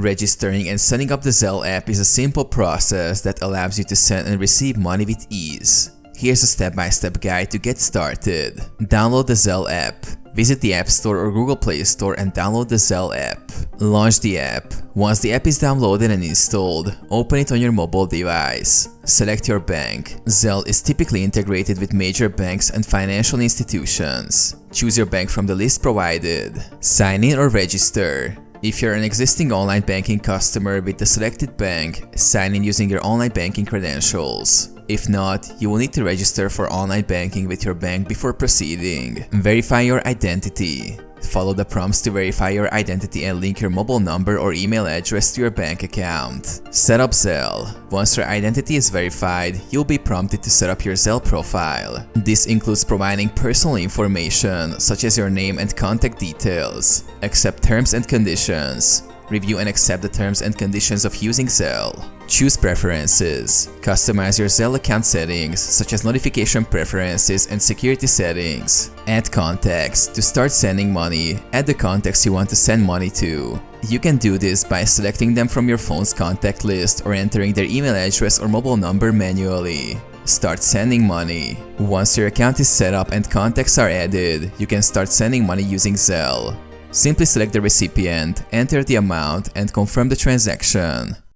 Registering and setting up the Zelle app is a simple process that allows you to send and receive money with ease. Here's a step-by-step guide to get started. Download the Zelle app. Visit the App Store or Google Play Store and download the Zelle app. Launch the app. Once the app is downloaded and installed, open it on your mobile device. Select your bank. Zelle is typically integrated with major banks and financial institutions. Choose your bank from the list provided. Sign in or register. If you're an existing online banking customer with the selected bank, sign in using your online banking credentials. If not, you will need to register for online banking with your bank before proceeding. Verify your identity. Follow the prompts to verify your identity and link your mobile number or email address to your bank account. Set up Zelle. Once your identity is verified, you'll be prompted to set up your Zelle profile. This includes providing personal information such as your name and contact details. Accept terms and conditions. Review and accept the terms and conditions of using Zelle. Choose preferences. Customize your Zelle account settings, such as notification preferences and security settings. Add contacts. To start sending money, add the contacts you want to send money to. You can do this by selecting them from your phone's contact list or entering their email address or mobile number manually. Start sending money. Once your account is set up and contacts are added, you can start sending money using Zelle. Simply select the recipient, enter the amount, and confirm the transaction.